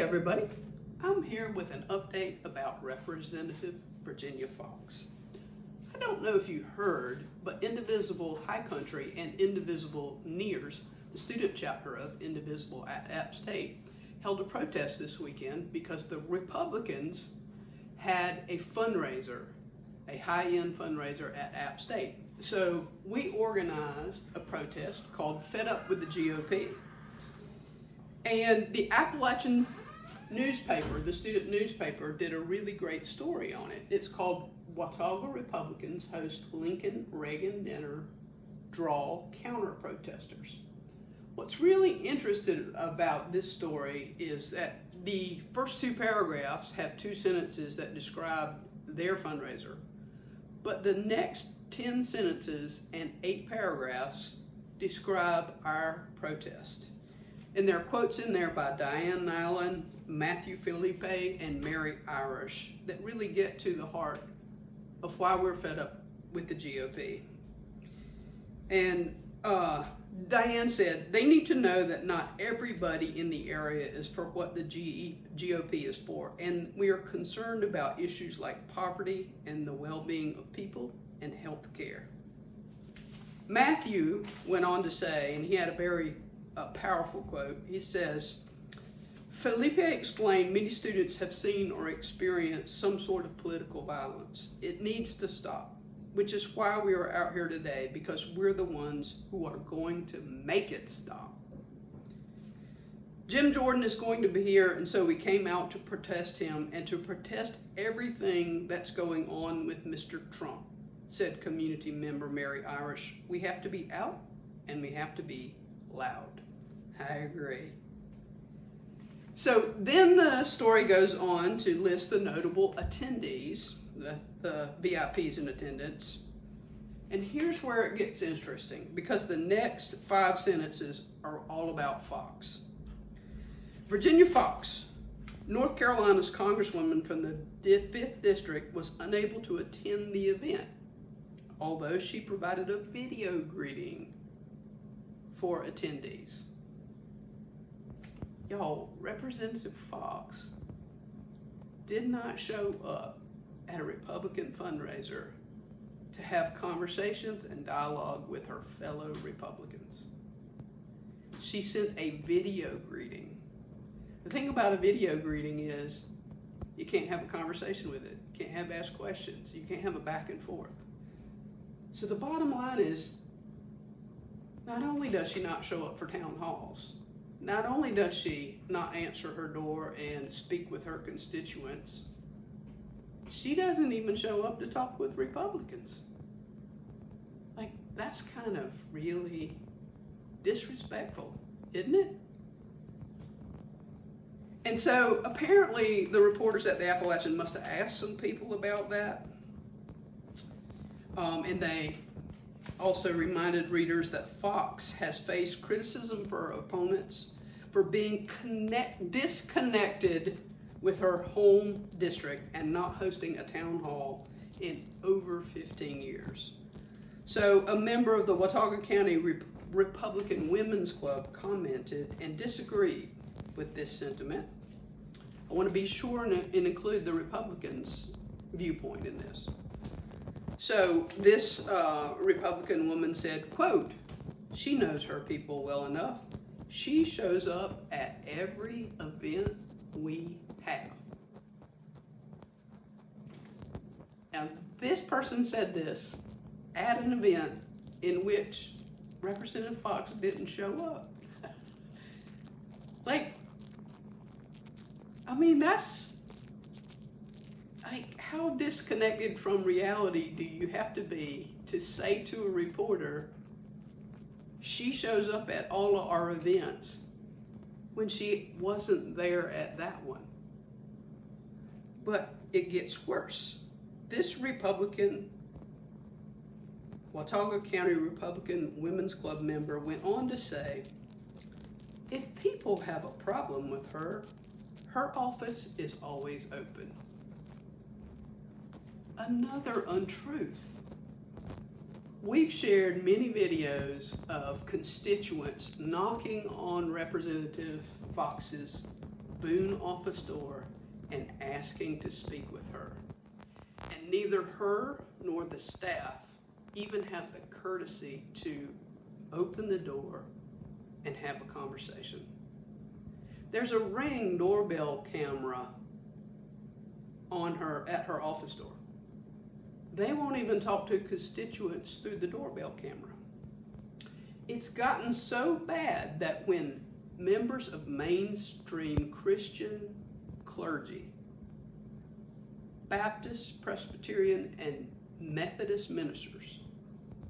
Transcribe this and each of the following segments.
everybody, I'm here with an update about Representative Virginia Foxx. I don't know if you heard, but Indivisible High Country and Indivisible Neers, the student chapter of Indivisible at App State, held a protest this weekend because the Republicans had a fundraiser, a high-end fundraiser at App State. So we organized a protest called Fed Up with the GOP. And the Appalachian newspaper, the student newspaper, did a really great story on it. It's called Watauga Republicans Host Lincoln Reagan Dinner, Draw Counter-Protesters. What's really interesting about this story is that the first two paragraphs have two sentences that describe their fundraiser, but the next 10 sentences and 8 paragraphs describe our protest. And there are quotes in there by Diane Nyland, Matthew Felipe, and Mary Irish that really get to the heart of why we're fed up with the GOP. And Diane said, they need to know that not everybody in the area is for what the GOP is for, and we are concerned about issues like poverty and the well-being of people and health care. Matthew went on to say, and he had a very powerful quote, he says, Felipe explained many students have seen or experienced some sort of political violence. It needs to stop, which is why we are out here today, because we're the ones who are going to make it stop. Jim Jordan is going to be here, and so we came out to protest him and to protest everything that's going on with Mr. Trump, said community member Mary Irish. We have to be out and we have to be loud. I agree. So then the story goes on to list the notable attendees, the VIPs in attendance. And here's where it gets interesting, because the next 5 sentences are all about Foxx. Virginia Foxx, North Carolina's congresswoman from the 5th district, was unable to attend the event, although she provided a video greeting for attendees. Y'all, Representative Foxx did not show up at a Republican fundraiser to have conversations and dialogue with her fellow Republicans. She sent a video greeting. The thing about a video greeting is you can't have a conversation with it. You can't ask questions. You can't have a back and forth. So the bottom line is, not only does she not show up for town halls, not only does she not answer her door and speak with her constituents, she doesn't even show up to talk with Republicans. Like, that's kind of really disrespectful, isn't it? And so apparently the reporters at the Appalachian must have asked some people about that. And they also reminded readers that Foxx has faced criticism for her opponents for being disconnected with her home district and not hosting a town hall in over 15 years. So a member of the Watauga County Republican Women's Club commented and disagreed with this sentiment. I want to be sure and include the Republicans' viewpoint in this. So this Republican woman said, quote, she knows her people well enough. She shows up at every event we have. Now, this person said this at an event in which Representative Foxx didn't show up. Like, I mean, that's, like, how disconnected from reality do you have to be to say to a reporter, she shows up at all of our events, when she wasn't there at that one? But it gets worse. This Republican, Watauga County Republican Women's Club member went on to say, if people have a problem with her, her office is always open. Another untruth. We've shared many videos of constituents knocking on Representative Foxx's Boone office door and asking to speak with her. And neither her nor the staff even have the courtesy to open the door and have a conversation. There's a Ring doorbell camera at her office door. They won't even talk to constituents through the doorbell camera. It's gotten so bad that when members of mainstream Christian clergy, Baptist, Presbyterian, and Methodist ministers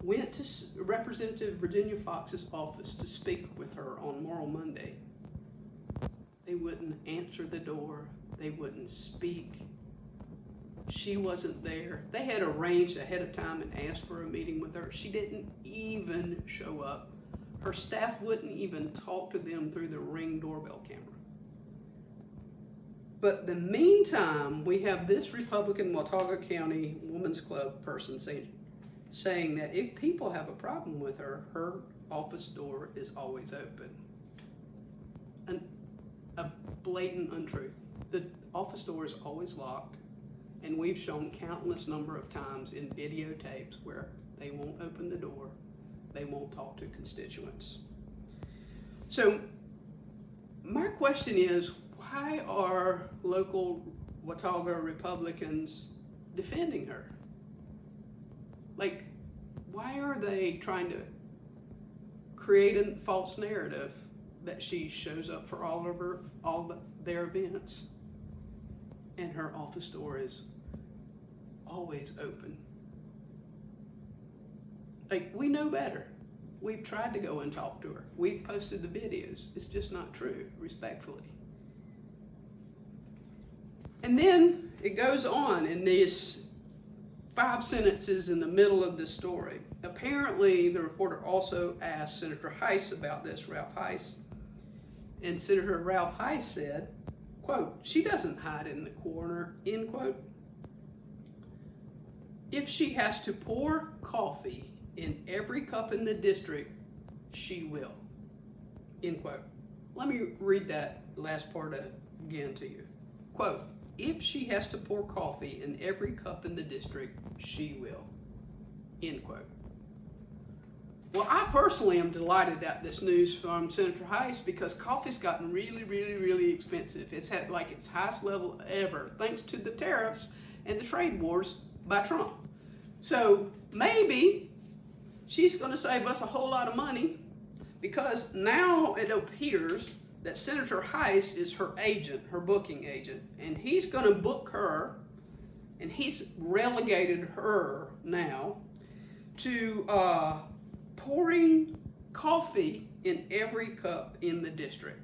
went to Representative Virginia Foxx's office to speak with her on Moral Monday, they wouldn't answer the door. They wouldn't speak. She wasn't there. They had arranged ahead of time and asked for a meeting with her. She didn't even show up. Her staff wouldn't even talk to them through the Ring doorbell camera. But in the meantime, we have this Republican Watauga County Women's Club person saying that if people have a problem with her, her office door is always open. A blatant untruth. The office door is always locked, and we've shown countless number of times in videotapes where they won't open the door, they won't talk to constituents. So my question is, why are local Watauga Republicans defending her? Like, why are they trying to create a false narrative that she shows up for all their events and her office door is always open? Like, we know better. We've tried to go and talk to her. We've posted the videos. It's just not true, respectfully. And then it goes on in these 5 sentences in the middle of this story. Apparently, the reporter also asked Senator Heiss about this, Ralph Heiss, and Senator Ralph Heiss said, quote, "She doesn't hide in the corner," end quote. "If she has to pour coffee in every cup in the district, she will," end quote. Let me read that last part again to you. Quote, "If she has to pour coffee in every cup in the district, she will," end quote. Well, I personally am delighted at this news from Senator Heiss because coffee's gotten really, really, really expensive. It's at like its highest level ever, thanks to the tariffs and the trade wars by Trump. So maybe she's going to save us a whole lot of money, because now it appears that Senator Heiss is her agent, her booking agent, and he's going to book her, and he's relegated her now to pouring coffee in every cup in the district.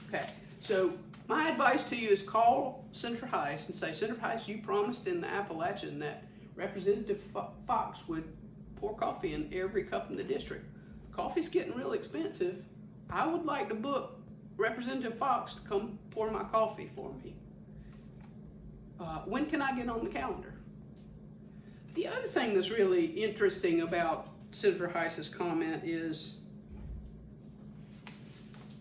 Okay, so my advice to you is call Senator Heiss and say, "Senator Heiss, you promised in the Appalachian that Representative Foxx would pour coffee in every cup in the district. Coffee's getting real expensive. I would like to book Representative Foxx to come pour my coffee for me. When can I get on the calendar?" The other thing that's really interesting about Senator Heiss's comment is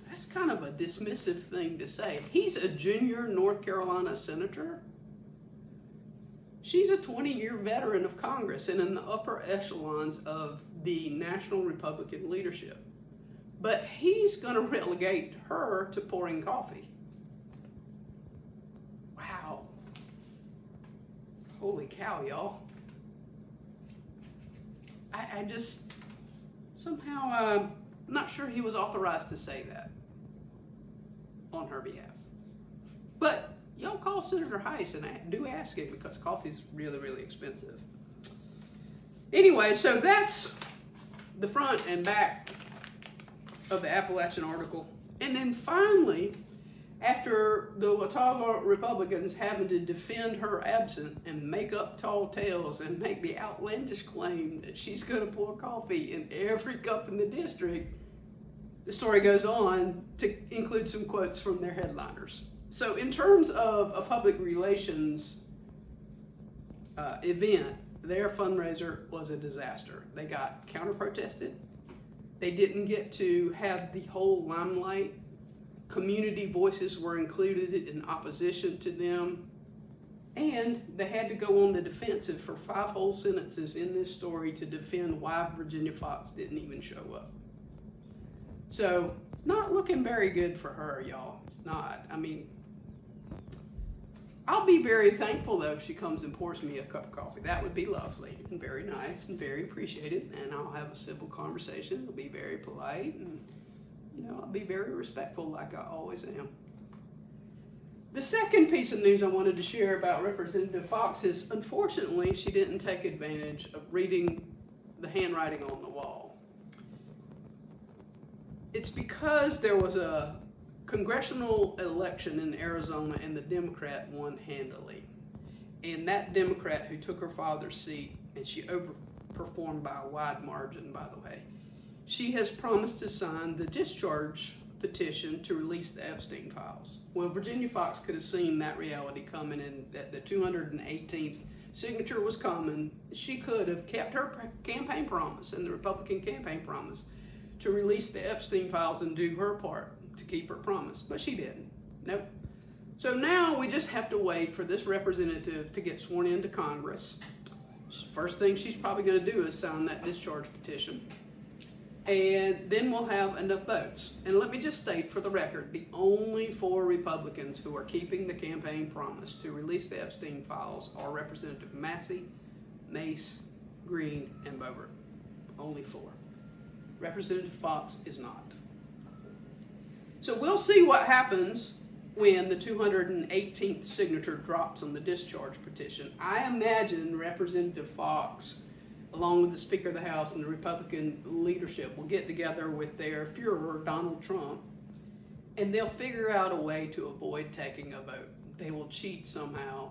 that's kind of a dismissive thing to say. He's a junior North Carolina senator. She's a 20-year veteran of Congress and in the upper echelons of the national Republican leadership. But he's going to relegate her to pouring coffee. Wow. Holy cow, y'all. I just, somehow, I'm not sure he was authorized to say that on her behalf. But y'all call Senator Heiss and do ask him, because coffee's really, really expensive. Anyway, so that's the front and back of the Appalachian article. And then finally, after the Watauga Republicans having to defend her absent and make up tall tales and make the outlandish claim that she's going to pour coffee in every cup in the district, the story goes on to include some quotes from their headliners. So in terms of a public relations event, their fundraiser was a disaster. They got counter-protested. They didn't get to have the whole limelight community voices were included in opposition to them. And they had to go on the defensive for 5 whole sentences in this story to defend why Virginia Foxx didn't even show up. So it's not looking very good for her, y'all. It's not. I mean, I'll be very thankful though if she comes and pours me a cup of coffee. That would be lovely and very nice and very appreciated. And I'll have a simple conversation. It'll be very polite and, I'll be very respectful like I always am. The second piece of news I wanted to share about Representative Foxx is, unfortunately, she didn't take advantage of reading the handwriting on the wall. It's because there was a congressional election in Arizona and the Democrat won handily. And that Democrat who took her father's seat, and she overperformed by a wide margin, by the way, she has promised to sign the discharge petition to release the Epstein files. Well, Virginia Foxx could have seen that reality coming and that the 218th signature was coming. She could have kept her campaign promise and the Republican campaign promise to release the Epstein files and do her part to keep her promise, but she didn't. Nope. So now we just have to wait for this representative to get sworn into Congress. First thing she's probably going to do is sign that discharge petition. And then we'll have enough votes. And let me just state for the record, the only 4 Republicans who are keeping the campaign promise to release the Epstein files are Representative Massey, Mace, Green, and Boebert. Only 4. Representative Foxx is not. So we'll see what happens when the 218th signature drops on the discharge petition. I imagine Representative Foxx, along with the Speaker of the House and the Republican leadership, will get together with their Führer, Donald Trump, and they'll figure out a way to avoid taking a vote. They will cheat somehow,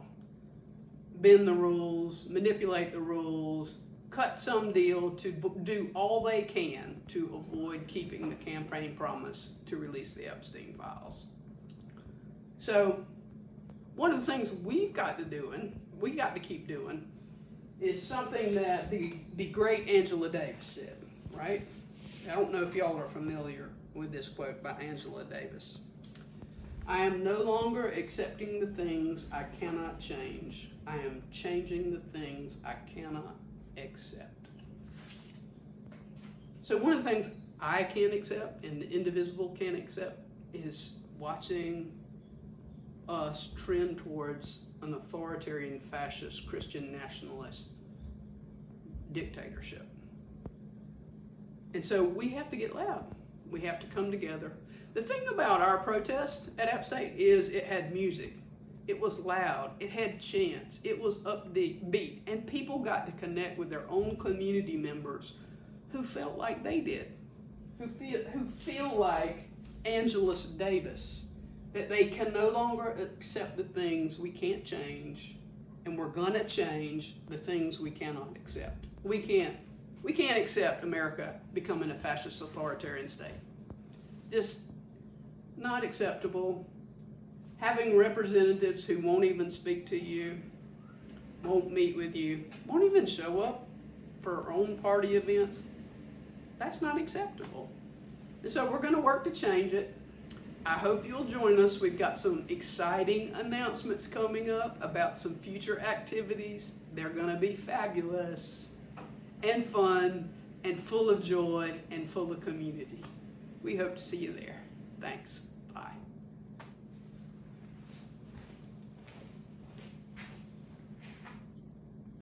bend the rules, manipulate the rules, cut some deal to do all they can to avoid keeping the campaign promise to release the Epstein files. So one of the things we got to keep doing, is something that the great Angela Davis said, right? I don't know if y'all are familiar with this quote by Angela Davis. I am no longer accepting the things I cannot change. I am changing the things I cannot accept. So one of the things I can't accept and the Indivisible can't accept is watching us trend towards an authoritarian, fascist, Christian nationalist dictatorship. And so we have to get loud. We have to come together. The thing about our protest at App State is it had music. It was loud. It had chants. It was upbeat. And people got to connect with their own community members who felt like they did, who feel like Angela Davis, that they can no longer accept the things we can't change, and we're gonna change the things we cannot accept. We can't accept America becoming a fascist authoritarian state. Just not acceptable. Having representatives who won't even speak to you, won't meet with you, won't even show up for our own party events, that's not acceptable. And so we're gonna work to change it. I hope you'll join us. We've got some exciting announcements coming up about some future activities. They're going to be fabulous and fun and full of joy and full of community. We hope to see you there. Thanks. Bye.